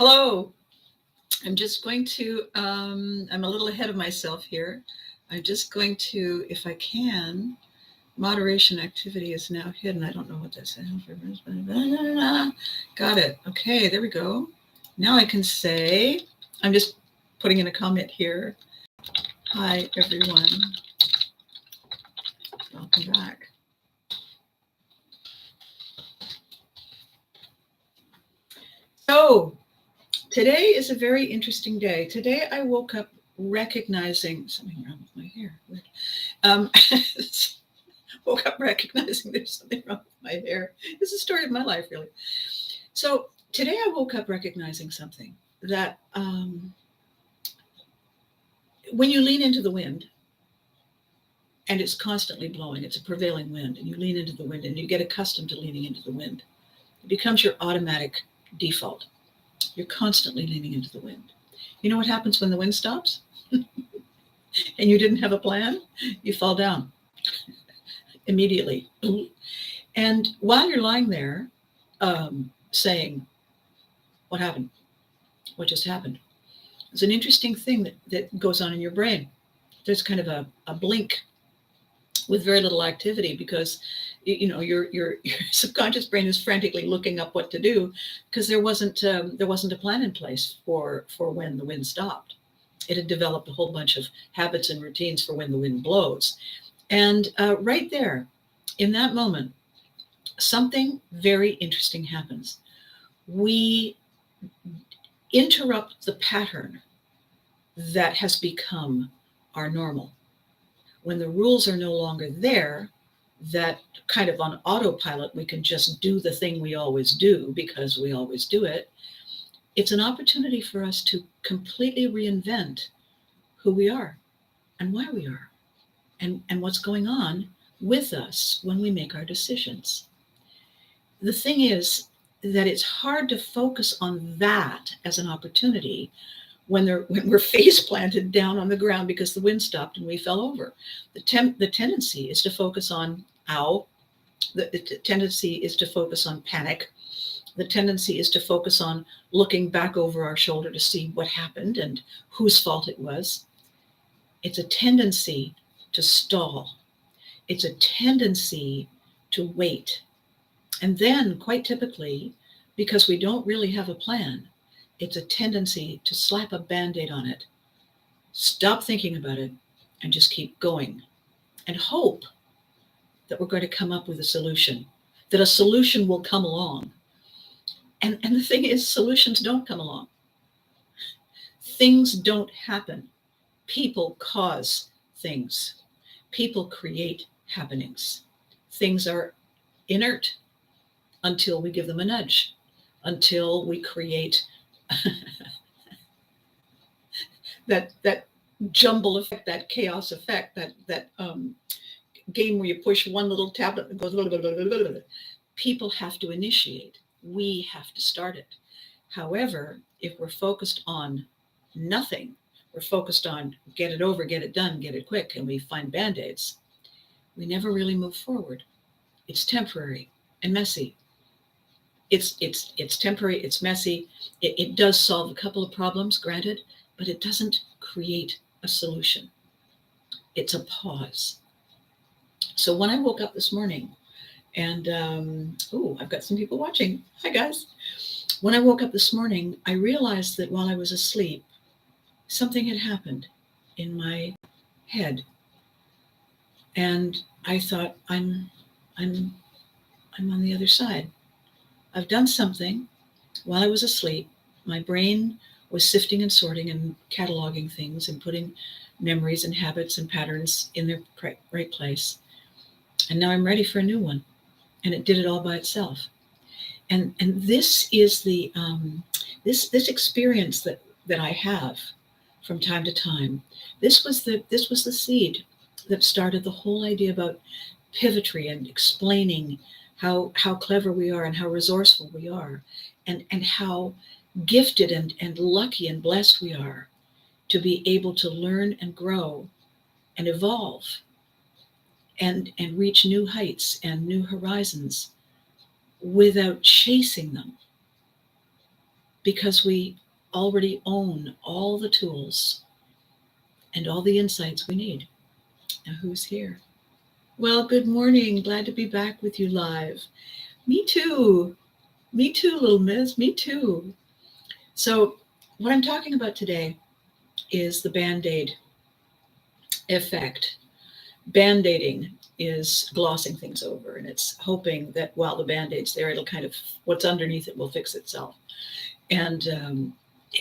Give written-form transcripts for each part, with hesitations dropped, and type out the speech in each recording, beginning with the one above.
Hello. I'm just going to, I'm a little ahead of myself here. I'm just going to, if I can, moderation activity is now hidden. I don't know what that says. Got it. Okay, there we go. Now I can say, I'm just putting in a comment here. Hi, everyone. Welcome back. So, today is a very interesting day. Today I woke up recognizing something wrong with my hair. Woke up recognizing there's something wrong with my hair. This is the story of my life, really. So today I woke up recognizing something that when you lean into the wind and it's constantly blowing, it's a prevailing wind, and you lean into the wind and you get accustomed to leaning into the wind. It becomes your automatic default. You're constantly leaning into the wind. You know what happens when the wind stops? And you didn't have a plan? You fall down immediately. And while you're lying there saying, what happened? What just happened? There's an interesting thing that goes on in your brain. There's kind of a blink with very little activity because your subconscious brain is frantically looking up what to do because there wasn't a plan in place for when the wind stopped. It had developed a whole bunch of habits and routines for when the wind blows. And right there, in that moment, something very interesting happens. We interrupt the pattern that has become our normal. When the rules are no longer there, that kind of on autopilot, we can just do the thing we always do because we always do it. It's an opportunity for us to completely reinvent who we are and why we are and what's going on with us when we make our decisions. The thing is that it's hard to focus on that as an opportunity when we're face planted down on the ground because the wind stopped and we fell over. The tendency is to focus on the tendency is to focus on panic. The tendency is to focus on looking back over our shoulder to see what happened and whose fault it was. It's a tendency to stall. It's a tendency to wait. And then, quite typically, because we don't really have a plan, it's a tendency to slap a BandAid on it, stop thinking about it, and just keep going and hope that we're going to come up with a solution, that a solution will come along. And the thing is, solutions don't come along. Things don't happen. People cause things. People create happenings. Things are inert until we give them a nudge, until we create that jumble effect, that chaos effect, that game where you push one little tablet and it goes blah, blah, blah, blah, blah, blah. People have to initiate. We have to start it. However, if we're focused on nothing, we're focused on get it over, get it done, get it quick, and we find Band-Aids, we never really move forward. It's temporary and messy. It's temporary, it's messy. It does solve a couple of problems, granted, but it doesn't create a solution. It's a pause. So when I woke up this morning, and I've got some people watching. Hi, guys. When I woke up this morning, I realized that while I was asleep, something had happened in my head. And I thought, I'm on the other side. I've done something while I was asleep. My brain was sifting and sorting and cataloging things and putting memories and habits and patterns in their right place. And now I'm ready for a new one. And it did it all by itself. And this is the this experience that I have from time to time. This was the seed that started the whole idea about pivotry and explaining how clever we are and how resourceful we are and how gifted and lucky and blessed we are to be able to learn and grow and evolve and reach new heights and new horizons without chasing them. because we already own all the tools and all the insights we need. Now, who's here? Well, good morning. Glad to be back with you live. Me too. Me too, little miss. Me too. So, what I'm talking about today is the BandAid effect. Band-aiding is glossing things over, and it's hoping that while the band-aid's there, it'll kind of, what's underneath it will fix itself. And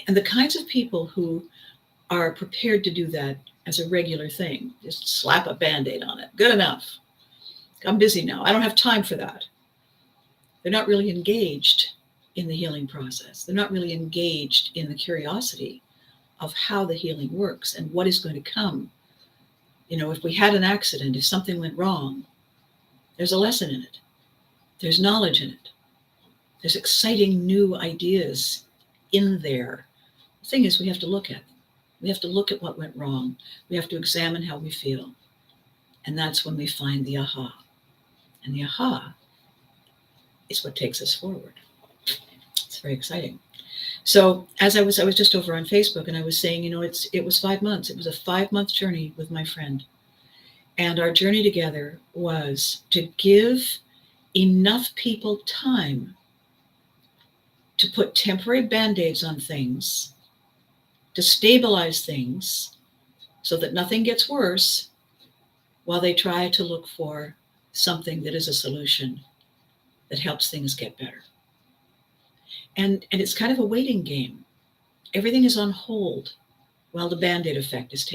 the kinds of people who are prepared to do that as a regular thing, just slap a band-aid on it. Good enough. I'm busy now. I don't have time for that. They're not really engaged in the healing process. They're not really engaged in the curiosity of how the healing works and what is going to come. You know, if we had an accident, if something went wrong, there's a lesson in it. There's knowledge in it. There's exciting new ideas in there. The thing is, we have to look at it. We have to look at what went wrong. We have to examine how we feel. And that's when we find the aha. And the aha is what takes us forward. It's very exciting. So as I was just over on Facebook, and I was saying, you know, it was 5 months. It was a 5-month journey with my friend. And our journey together was to give enough people time to put temporary band-aids on things, to stabilize things so that nothing gets worse, while they try to look for something that is a solution that helps things get better. And it's kind of a waiting game. Everything is on hold while the BandAid effect is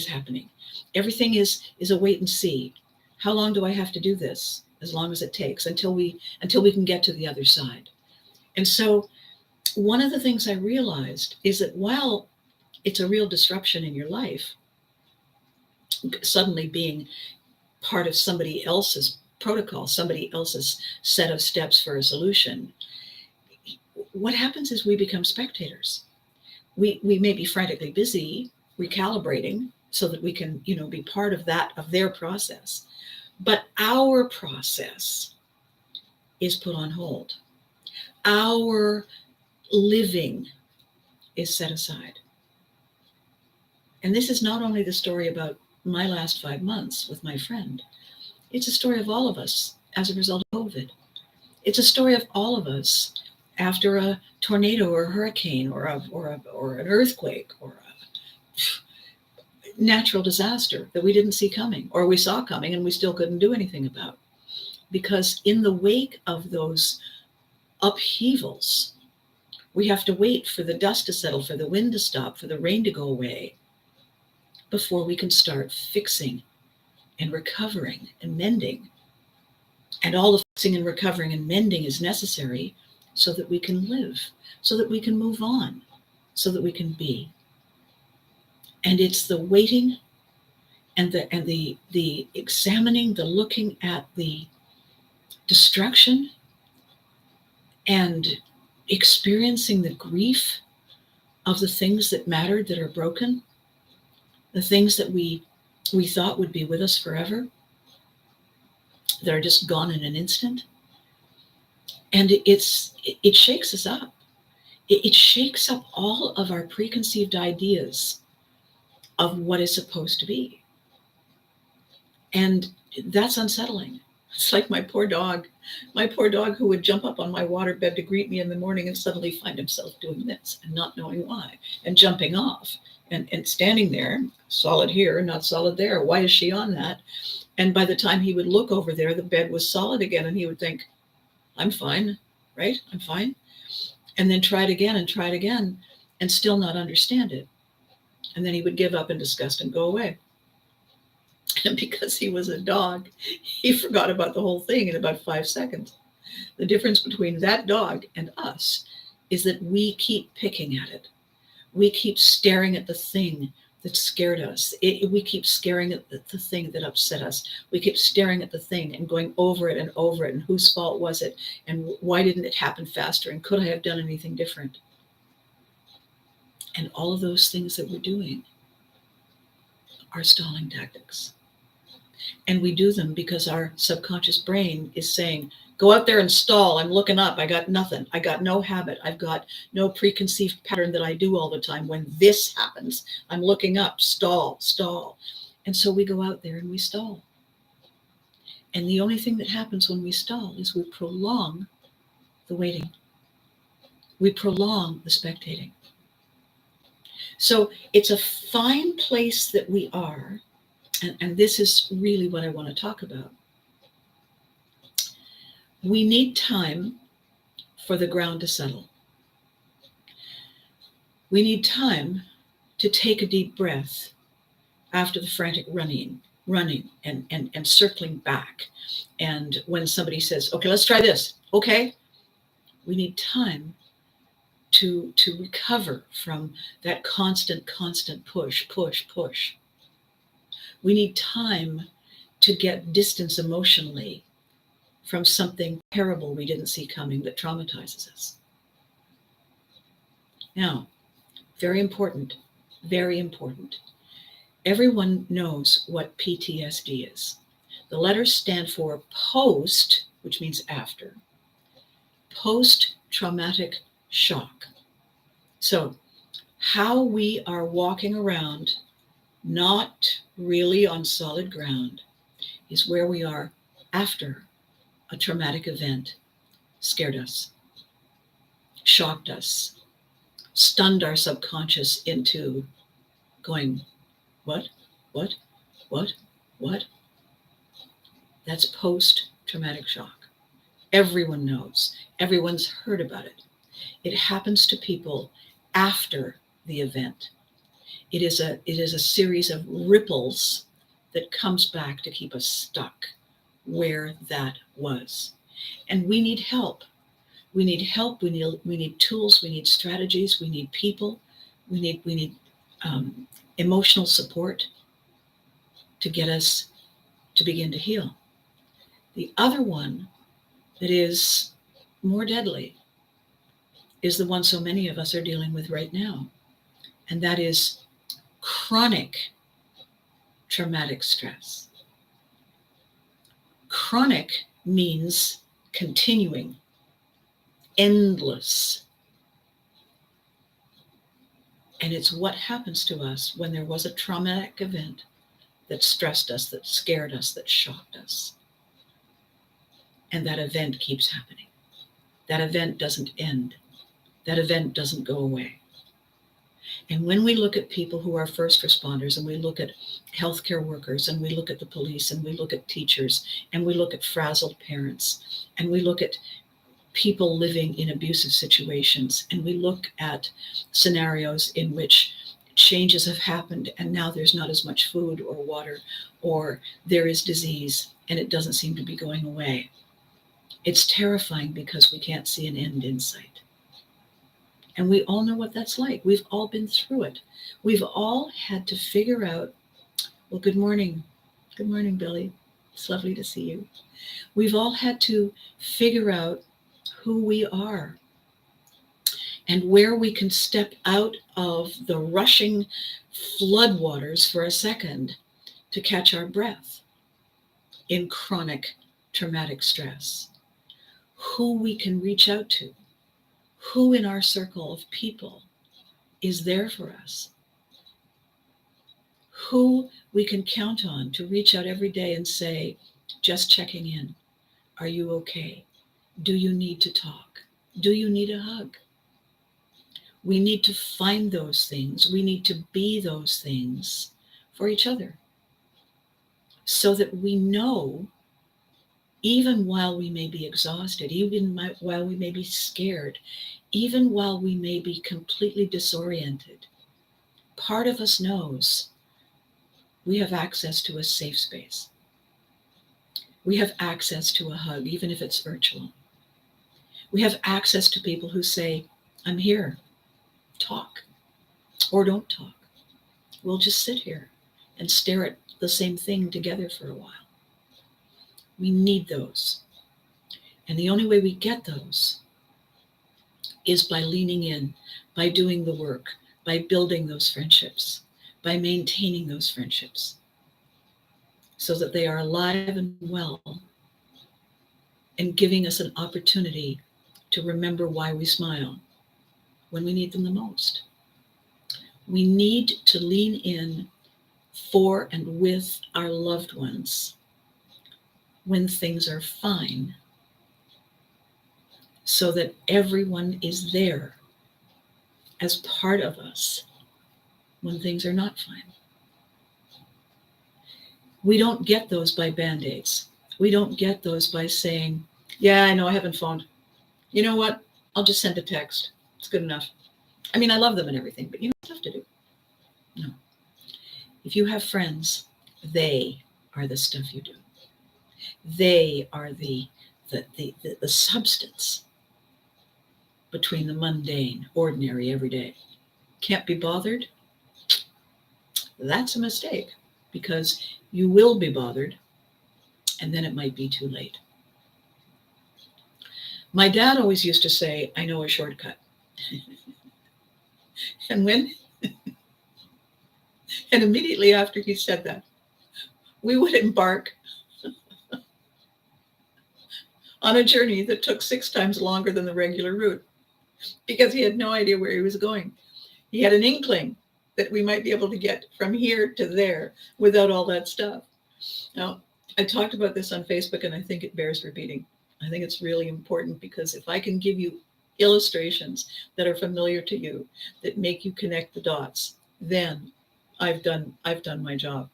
happening. Everything is a wait and see. How long do I have to do this? As long as it takes until we can get to the other side. And so one of the things I realized is that while it's a real disruption in your life, suddenly being part of somebody else's protocol, somebody else's set of steps for a solution, what happens is we become spectators. We may be frantically busy recalibrating so that we can, you know, be part of their process. But our process is put on hold. Our living is set aside. And this is not only the story about my last 5 months with my friend. It's a story of all of us as a result of COVID. It's a story of all of us after a tornado or a hurricane or an earthquake or a natural disaster that we didn't see coming, or we saw coming and we still couldn't do anything about. Because in the wake of those upheavals, we have to wait for the dust to settle, for the wind to stop, for the rain to go away, before we can start fixing and recovering and mending. And all the fixing and recovering and mending is necessary so that we can live, so that we can move on, so that we can be. And it's the waiting and the examining, the looking at the destruction and experiencing the grief of the things that mattered, that are broken, the things that we thought would be with us forever, that are just gone in an instant. And it shakes us up. It shakes up all of our preconceived ideas of what is supposed to be. And that's unsettling. It's like my poor dog who would jump up on my waterbed to greet me in the morning and suddenly find himself doing this and not knowing why, and jumping off and standing there, solid here, not solid there. Why is she on that? And by the time he would look over there, the bed was solid again, and he would think, I'm fine, right? I'm fine. And then try it again, and still not understand it. And then he would give up in disgust and go away. And because he was a dog, he forgot about the whole thing in about 5 seconds. The difference between that dog and us is that we keep picking at it. We keep staring at the thing that scared us. We keep staring at the thing that upset us. We keep staring at the thing and going over it, and whose fault was it, and why didn't it happen faster, and could I have done anything different? And all of those things that we're doing are stalling tactics. And we do them because our subconscious brain is saying, Go out there and stall. I'm looking up. I got nothing. I got no habit. I've got no preconceived pattern that I do all the time. When this happens, I'm looking up, stall, stall. And so we go out there and we stall. And the only thing that happens when we stall is we prolong the waiting. We prolong the spectating. So it's a fine place that we are. And this is really what I want to talk about. We need time for the ground to settle. We need time to take a deep breath after the frantic running and circling back. And when somebody says, okay, let's try this. Okay. We need time to recover from that constant push. We need time to get distance emotionally from something terrible we didn't see coming that traumatizes us. Now, very important. Everyone knows what PTSD is. The letters stand for post, which means after, post-traumatic shock. So how we are walking around, not really on solid ground, is where we are after a traumatic event scared us, shocked us, stunned our subconscious into going, what? That's post-traumatic shock. Everyone knows. Everyone's heard about it. It happens to people after the event. It is a series of ripples that comes back to keep us stuck where that was. And we need help. We need help. We need tools. We need strategies. We need people. We need emotional support to get us to begin to heal. The other one that is more deadly is the one so many of us are dealing with right now, and that is chronic traumatic stress. Chronic means continuing, endless. And it's what happens to us when there was a traumatic event that stressed us, that scared us, that shocked us. And that event keeps happening. That event doesn't end. That event doesn't go away. And when we look at people who are first responders, and we look at healthcare workers, and we look at the police, and we look at teachers, and we look at frazzled parents, and we look at people living in abusive situations, and we look at scenarios in which changes have happened and now there's not as much food or water, or there is disease and it doesn't seem to be going away. It's terrifying because we can't see an end in sight. And we all know what that's like. We've all been through it. We've all had to figure out, well, good morning. Good morning, Billy. It's lovely to see you. We've all had to figure out who we are and where we can step out of the rushing floodwaters for a second to catch our breath in chronic traumatic stress. Who we can reach out to, who in our circle of people is there for us, who we can count on to reach out every day and say, just checking in. Are you okay? Do you need to talk? Do you need a hug? We need to find those things. We need to be those things for each other so that we know, even while we may be exhausted, even while we may be scared, even while we may be completely disoriented, part of us knows we have access to a safe space. We have access to a hug, even if it's virtual. We have access to people who say, I'm here, talk, or don't talk. We'll just sit here and stare at the same thing together for a while. We need those. And the only way we get those is by leaning in, by doing the work, by building those friendships, by maintaining those friendships so that they are alive and well and giving us an opportunity to remember why we smile when we need them the most. We need to lean in for and with our loved ones when things are fine, so that everyone is there as part of us when things are not fine. We don't get those by Band-Aids. We don't get those by saying, yeah, I know I haven't phoned. You know what? I'll just send a text. It's good enough. I mean, I love them and everything, but you know, stuff to do. No. If you have friends, they are the stuff you do. They are the substance between the mundane, ordinary, everyday. Can't be bothered? That's a mistake, because you will be bothered, and then it might be too late. My dad always used to say, I know a shortcut. And immediately after he said that, we would embark on a journey that took 6 times longer than the regular route, because he had no idea where he was going. He had an inkling that we might be able to get from here to there without all that stuff. Now, I talked about this on Facebook, and I think it bears repeating. I think it's really important, because if I can give you illustrations that are familiar to you, that make you connect the dots, then I've done my job.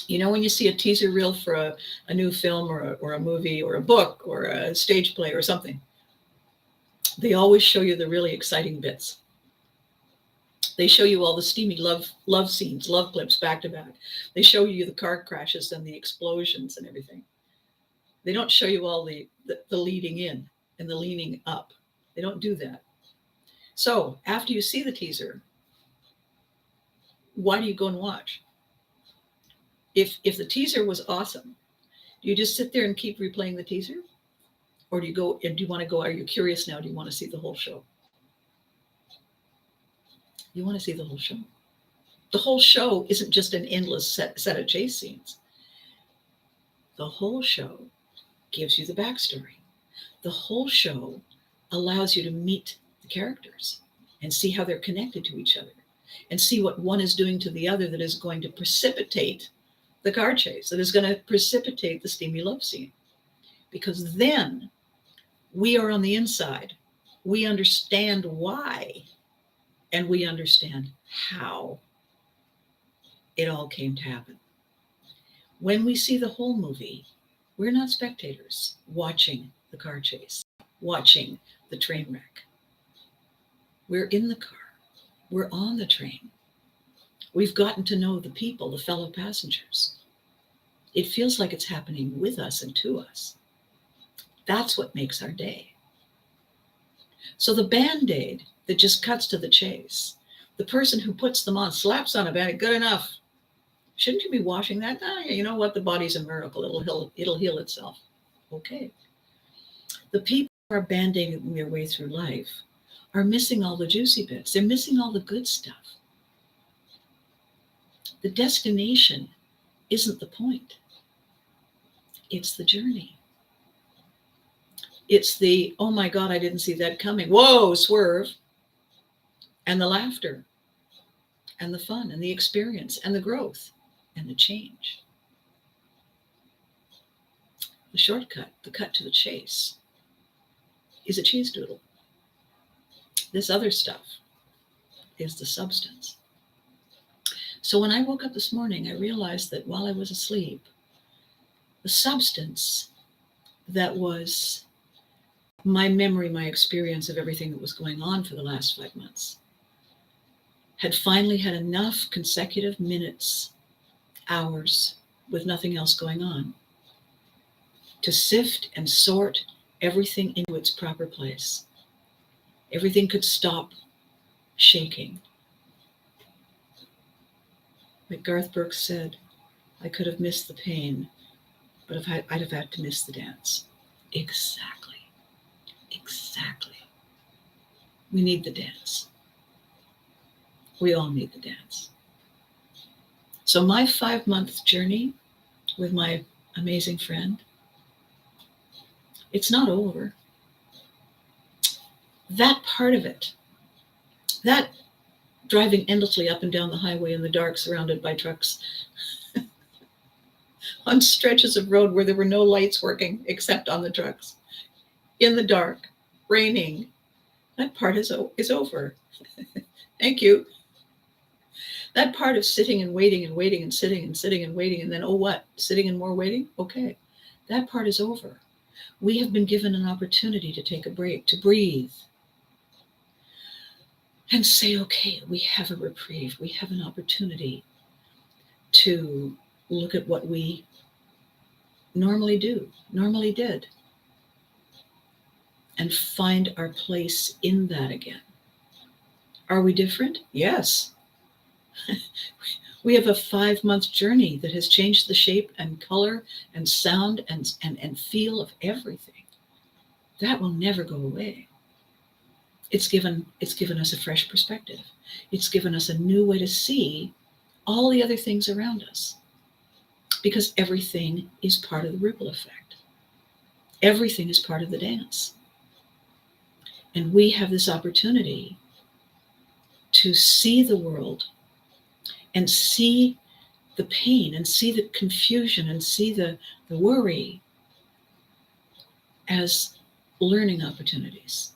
You know, when you see a teaser reel for a new film or a movie or a book or a stage play or something, they always show you the really exciting bits. They show you all the steamy love scenes, love clips back to back. They show you the car crashes and the explosions and everything. They don't show you all the leading in and the leaning up. They don't do that. So after you see the teaser, why do you go and watch? If the teaser was awesome, do you just sit there and keep replaying the teaser? Or do you go, and do you want to go, are you curious now? Do you want to see the whole show? You want to see the whole show. The whole show isn't just an endless set of chase scenes. The whole show gives you the backstory. The whole show allows you to meet the characters and see how they're connected to each other, and see what one is doing to the other that is going to precipitate the car chase, that is going to precipitate the steamy love scene. Because then we are on the inside. We understand why, and we understand how it all came to happen. When we see the whole movie, we're not spectators watching the car chase, watching the train wreck. We're in the car. We're on the train. We've gotten to know the people, the fellow passengers. It feels like it's happening with us and to us. That's what makes our day. So the Band-Aid that just cuts to the chase, the person who puts them on, slaps on a Band-Aid, good enough. Shouldn't you be washing that? Oh, yeah, you know what? The body's a miracle. It'll heal itself. Okay. The people who are Band-Aiding their way through life are missing all the juicy bits. They're missing all the good stuff. The destination isn't the point. It's the journey. It's the, oh my God, I didn't see that coming. Whoa, swerve. And the laughter and the fun and the experience and the growth and the change. The shortcut, the cut to the chase, is a cheese doodle. This other stuff is the substance. So when I woke up this morning, I realized that while I was asleep, the substance that was my memory, my experience of everything that was going on for the last 5 months, had finally had enough consecutive minutes, hours, with nothing else going on, to sift and sort everything into its proper place. Everything could stop shaking. Like Garth Brooks said, I could have missed the pain, but I'd have had to miss the dance. Exactly. We need the dance. We all need the dance. So my 5-month journey with my amazing friend It's not over. That part of it, that driving endlessly up and down the highway in the dark, surrounded by trucks, on stretches of road where there were no lights working except on the trucks, in the dark, raining, that part is over. Thank you. That part of sitting and waiting and waiting and sitting and sitting and waiting, and then, oh, what? Sitting and more waiting? Okay. That part is over. We have been given an opportunity to take a break, to breathe, and say, okay, we have a reprieve. We have an opportunity to look at what we normally did, and find our place in that again. Are we different? Yes. We have a 5-month journey that has changed the shape and color and sound and feel of everything. That will never go away. It's given us a fresh perspective. It's given us a new way to see all the other things around us, because everything is part of the ripple effect. Everything is part of the dance. And we have this opportunity to see the world and see the pain and see the confusion and see the worry as learning opportunities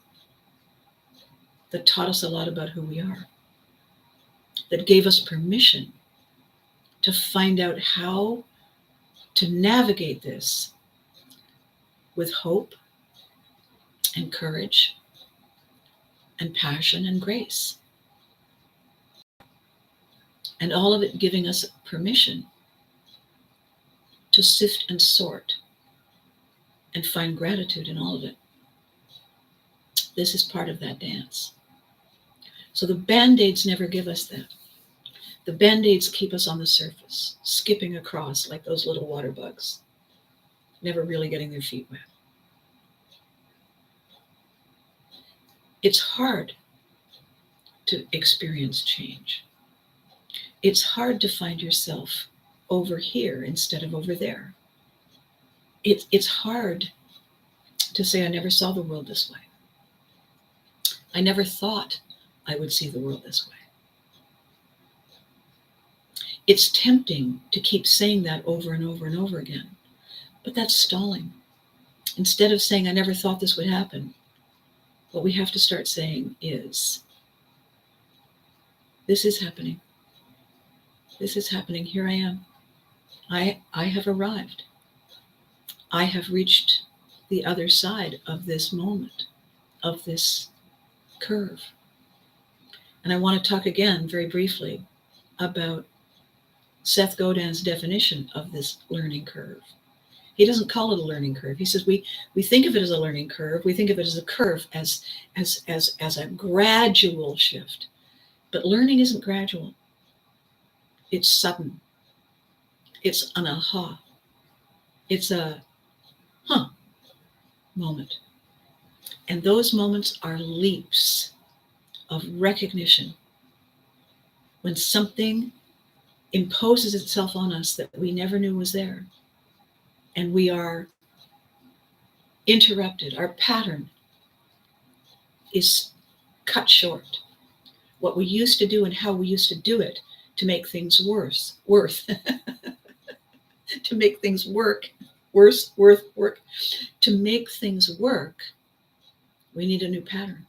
that taught us a lot about who we are, that gave us permission to find out how to navigate this with hope and courage and passion and grace. And all of it giving us permission to sift and sort and find gratitude in all of it. This is part of that dance. So the Band-Aids never give us that. The Band-Aids keep us on the surface, skipping across like those little water bugs, never really getting their feet wet. It's hard to experience change. It's hard to find yourself over here instead of over there. It's hard to say, I never saw the world this way. I never thought I would see the world this way. It's tempting to keep saying that over and over and over again, but that's stalling. Instead of saying, I never thought this would happen, what we have to start saying is, this is happening. This is happening. Here I am. I have arrived. I have reached the other side of this moment, of this curve. And I want to talk again very briefly about Seth Godin's definition of this learning curve. He doesn't call it a learning curve. He says we think of it as a learning curve. We think of it as a curve, as a gradual shift. But learning isn't gradual. It's sudden. It's an aha. It's a moment. And those moments are leaps of recognition. When something imposes itself on us that we never knew was there, and we are interrupted, our pattern is cut short. What we used to do and how we used to do it to make things work, to make things work, to make things work, we need a new pattern.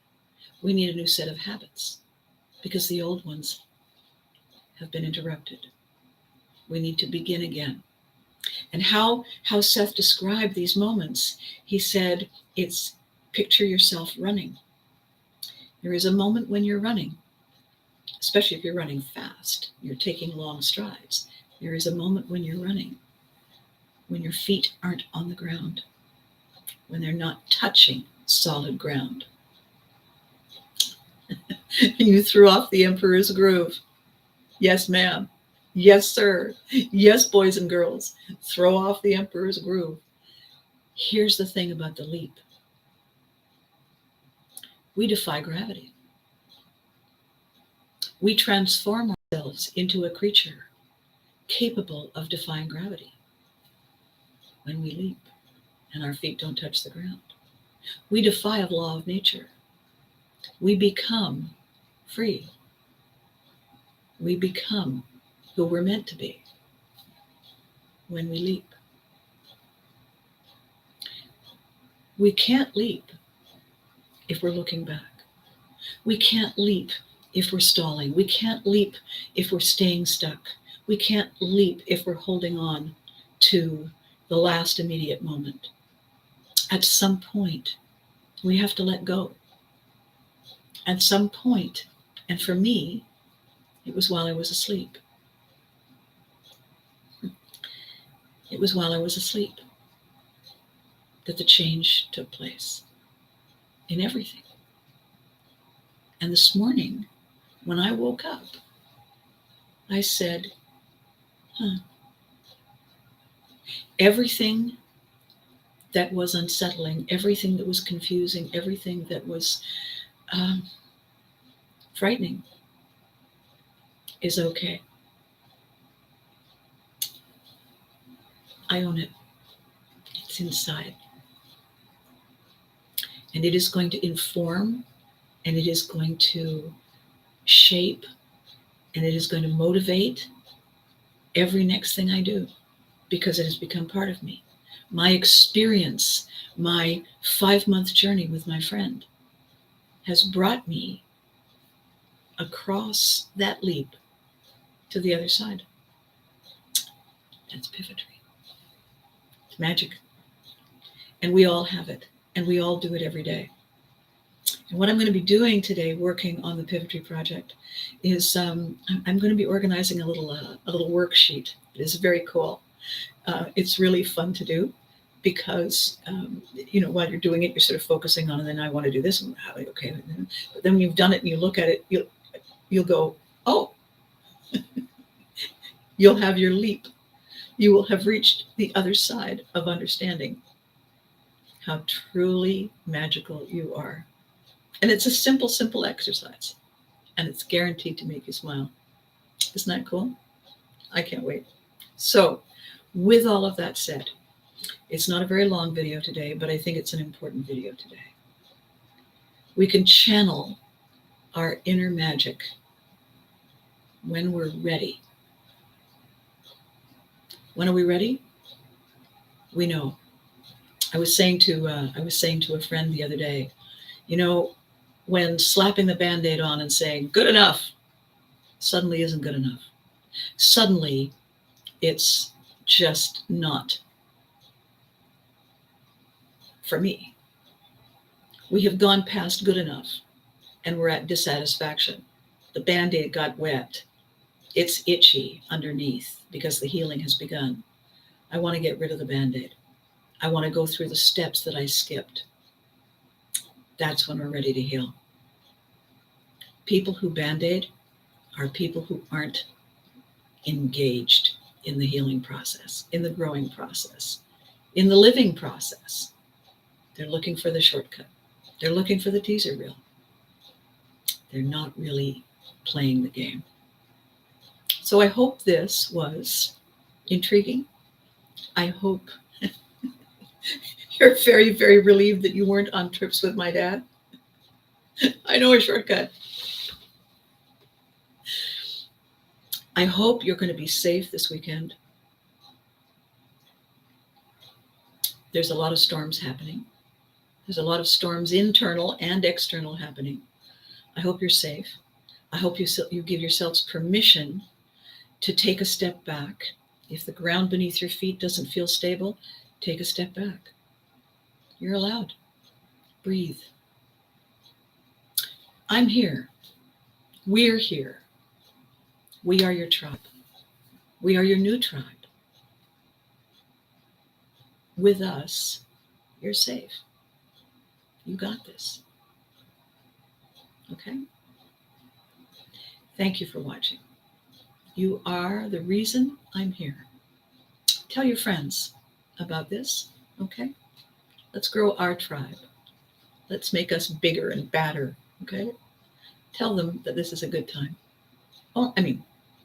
We need a new set of habits because the old ones have been interrupted. We need to begin again. And how Seth described these moments, he said, it's picture yourself running. There is a moment when you're running, especially if you're running fast, you're taking long strides. There is a moment when you're running, when your feet aren't on the ground, when they're not touching solid ground. And you threw off the emperor's groove. Yes, ma'am. Yes, sir. Yes, boys and girls. Throw off the emperor's groove. Here's the thing about the leap. We defy gravity. We transform ourselves into a creature capable of defying gravity when we leap. and our feet don't touch the ground. We defy a law of nature. We become free. We become who we're meant to be when we leap. We can't leap if we're looking back. We can't leap if we're stalling. We can't leap if we're staying stuck. We can't leap if we're holding on to the last immediate moment. At some point, we have to let go. At some point, and for me, it was while I was asleep. It was while I was asleep that the change took place in everything. And this morning, when I woke up, I said, everything that was unsettling, everything that was confusing, everything that was frightening is okay. I own it. It's inside. And it is going to inform, and it is going to shape, and it is going to motivate every next thing I do, because it has become part of me. My experience, my 5-month journey with my friend has brought me across that leap to the other side. That's pivotry. It's magic. And we all have it, and we all do it every day. And what I'm going to be doing today, working on the Pivotry project, is I'm going to be organizing a little worksheet. It is very cool. It's really fun to do because, while you're doing it, you're sort of focusing on, and then I want to do this, and okay. But then when you've done it and you look at it, you'll go, oh, you'll have your leap. You will have reached the other side of understanding how truly magical you are. And it's a simple, simple exercise, and it's guaranteed to make you smile. Isn't that cool? I can't wait. So, with all of that said, it's not a very long video today, but I think it's an important video today. We can channel our inner magic when we're ready. When are we ready? We know. I was saying to a friend the other day, when slapping the BandAid on and saying, good enough, suddenly isn't good enough. Suddenly, it's just not for me. We have gone past good enough, and we're at dissatisfaction. The BandAid got wet. It's itchy underneath because the healing has begun. I want to get rid of the BandAid. I want to go through the steps that I skipped. That's when we're ready to heal. People who BandAid are people who aren't engaged in the healing process, in the growing process, in the living process. They're looking for the shortcut. They're looking for the teaser reel. They're not really playing the game. So I hope this was intriguing. I hope you're very, very relieved that you weren't on trips with my dad. I know a shortcut. I hope you're going to be safe this weekend. There's a lot of storms happening. There's a lot of storms, internal and external, happening. I hope you're safe. I hope you give yourselves permission to take a step back. If the ground beneath your feet doesn't feel stable, take a step back. You're allowed. Breathe. I'm here. We're here. We are your tribe. We are your new tribe. With us, you're safe. You got this. Okay? Thank you for watching. You are the reason I'm here. Tell your friends about this, okay? Let's grow our tribe. Let's make us bigger and badder, okay? Tell them that this is a good time. Well,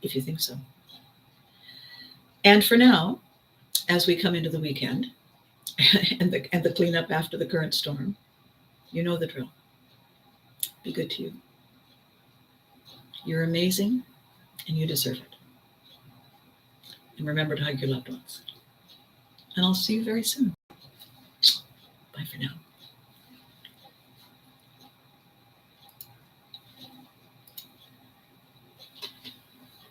if you think so. And for now, as we come into the weekend, and the cleanup after the current storm. You know the drill. Be good to you. You're amazing, and you deserve it. And remember to hug your loved ones. And I'll see you very soon. Bye for now.